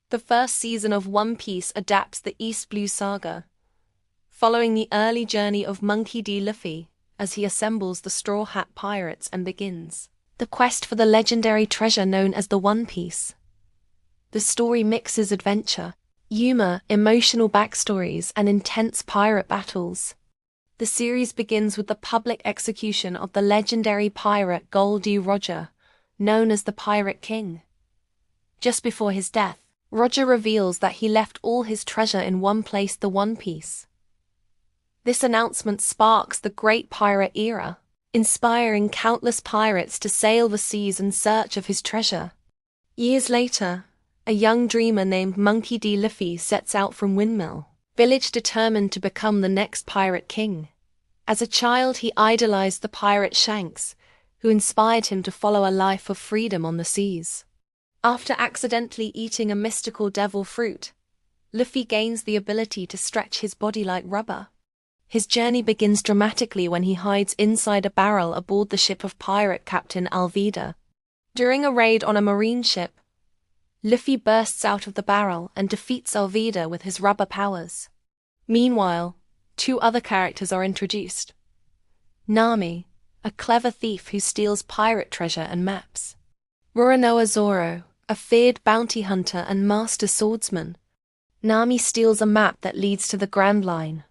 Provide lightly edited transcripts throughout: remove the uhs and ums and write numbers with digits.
The first season of One Piece adapts the East Blue Saga, following the early journey of Monkey D. Luffy as he assembles the Straw Hat Pirates and begins the quest for the legendary treasure known as the One Piece. The story mixes adventure, humor, emotional backstories, and intense pirate battles. The series begins with the public execution of the legendary pirate Gol D. Roger, known as the Pirate King. Just before his death, Roger reveals that he left all his treasure in one place, the One Piece. This announcement sparks the Great Pirate Era, inspiring countless pirates to sail the seas in search of his treasure. Years later, a young dreamer named Monkey D. Luffy sets out from Windmill Village determined to become the next Pirate King. As a child, he idolized the pirate Shanks, who inspired him to follow a life of freedom on the seas. After accidentally eating a mystical devil fruit, Luffy gains the ability to stretch his body like rubber. His journey begins dramatically when he hides inside a barrel aboard the ship of pirate Captain Alvida. During a raid on a marine ship, Luffy bursts out of the barrel and defeats Alvida with his rubber powers. Meanwhile, two other characters are introduced. Nami, a clever thief who steals pirate treasure and maps. Roronoa Zoro, a feared bounty hunter and master swordsman. Nami steals a map that leads to the Grand Line,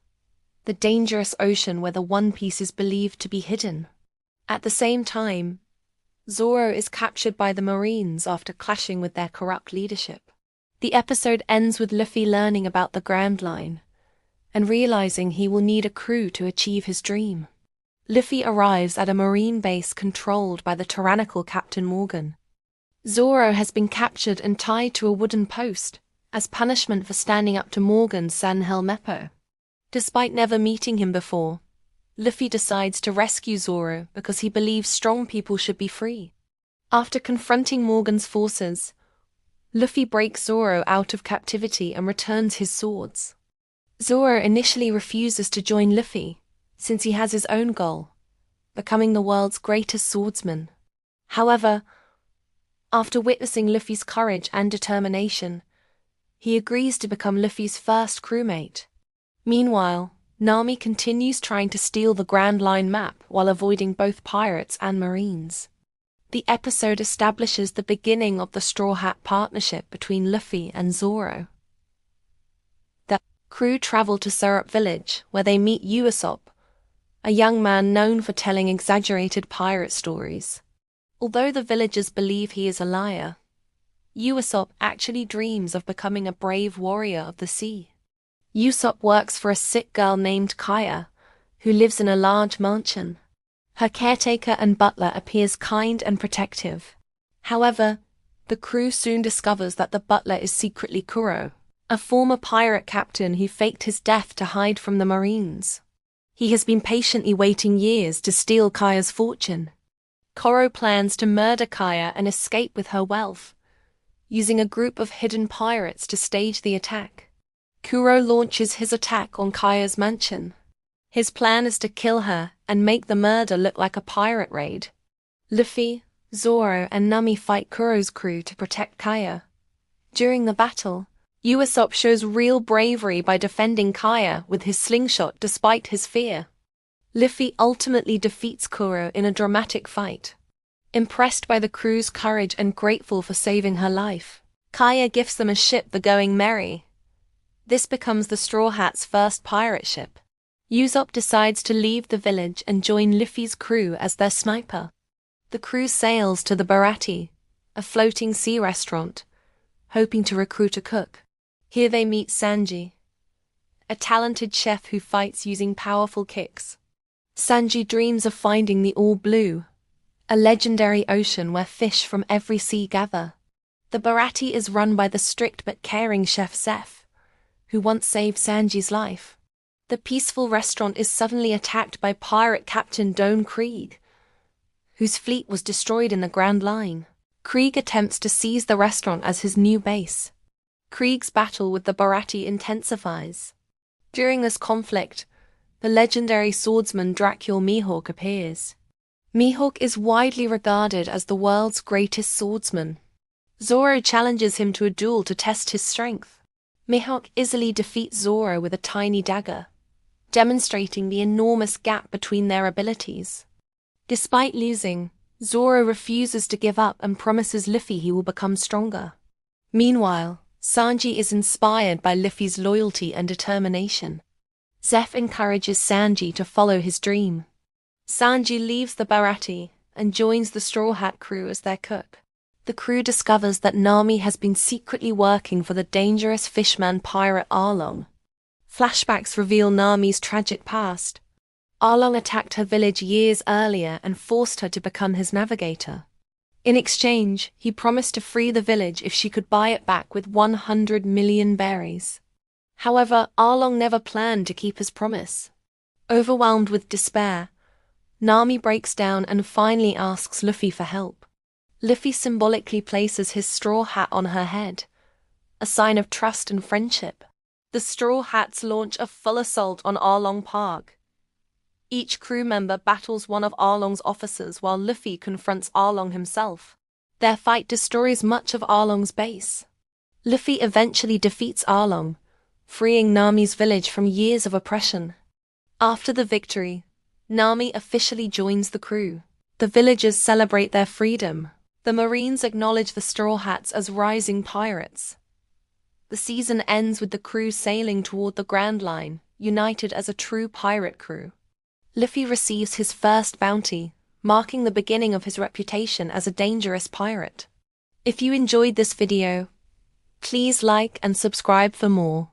the dangerous ocean where the One Piece is believed to be hidden. At the same time, Zoro is captured by the Marines after clashing with their corrupt leadership. The episode ends with Luffy learning about the Grand Line and realizing he will need a crew to achieve his dream. Luffy arrives at a marine base controlled by the tyrannical Captain Morgan. Zoro has been captured and tied to a wooden post as punishment for standing up to Morgan's San Helmeppo. Despite never meeting him before, Luffy decides to rescue Zoro because he believes strong people should be free. After confronting Morgan's forces, Luffy breaks Zoro out of captivity and returns his swords. Zoro initially refuses to join Luffy since he has his own goal, becoming the world's greatest swordsman. However, after witnessing Luffy's courage and determination, he agrees to become Luffy's first crewmate. Meanwhile, Nami continues trying to steal the Grand Line map while avoiding both pirates and Marines. The episode establishes the beginning of the Straw Hat partnership between Luffy and Zoro. The crew travel to Syrup Village, where they meet Usopp, a young man known for telling exaggerated pirate stories. Although the villagers believe he is a liar, Usopp actually dreams of becoming a brave warrior of the sea. Usopp works for a sick girl named Kaya, who lives in a large mansion. Her caretaker and butler appears kind and protective. However, the crew soon discovers that the butler is secretly Kuro, a former pirate captain who faked his death to hide from the Marines. He has been patiently waiting years to steal Kaya's fortune. Kuro plans to murder Kaya and escape with her wealth, using a group of hidden pirates to stage the attack. Kuro launches his attack on Kaya's mansion. His plan is to kill her and make the murder look like a pirate raid. Luffy, Zoro, and Nami fight Kuro's crew to protect Kaya. During the battle, Usopp shows real bravery by defending Kaya with his slingshot despite his fear. Luffy ultimately defeats Kuro in a dramatic fight. Impressed by the crew's courage and grateful for saving her life, Kaya gifts them a ship, the Going Merry. This becomes the Straw Hats' first pirate ship. Usopp decides to leave the village and join Luffy's crew as their sniper. The crew sails to the Baratie, a floating sea restaurant, hoping to recruit a cook. Here they meet Sanji, a talented chef who fights using powerful kicks. Sanji dreams of finding the All Blue, a legendary ocean where fish from every sea gather. The Baratie is run by the strict but caring chef Zeph, who once saved Sanji's life. The peaceful restaurant is suddenly attacked by pirate Captain Don Krieg, whose fleet was destroyed in the Grand Line. Krieg attempts to seize the restaurant as his new base. Krieg's battle with the Baratie intensifies. During this conflict, the legendary swordsman Dracula Mihawk appears. Mihawk is widely regarded as the world's greatest swordsman. Zoro challenges him to a duel to test his strength. Mihawk easily defeats Zoro with a tiny dagger, demonstrating the enormous gap between their abilities. Despite losing, Zoro refuses to give up and promises Luffy he will become stronger. Meanwhile, Sanji is inspired by Luffy's loyalty and determination. Zeph encourages Sanji to follow his dream. Sanji leaves the Baratie and joins the Straw Hat crew as their cook. The crew discovers that Nami has been secretly working for the dangerous fishman pirate Arlong. Flashbacks reveal Nami's tragic past. Arlong attacked her village years earlier and forced her to become his navigator. In exchange, he promised to free the village if she could buy it back with 100 million berries. However, Arlong never planned to keep his promise. Overwhelmed with despair, Nami breaks down and finally asks Luffy for help. Luffy symbolically places his straw hat on her head, a sign of trust and friendship. The Straw Hats launch a full assault on Arlong Park. Each crew member battles one of Arlong's officers while Luffy confronts Arlong himself. Their fight destroys much of Arlong's base. Luffy eventually defeats Arlong, freeing Nami's village from years of oppression. After the victory, Nami officially joins the crew. The villagers celebrate their freedom. The Marines acknowledge the Straw Hats as rising pirates. The season ends with the crew sailing toward the Grand Line, united as a true pirate crew. Luffy receives his first bounty, marking the beginning of his reputation as a dangerous pirate. If you enjoyed this video, please like and subscribe for more.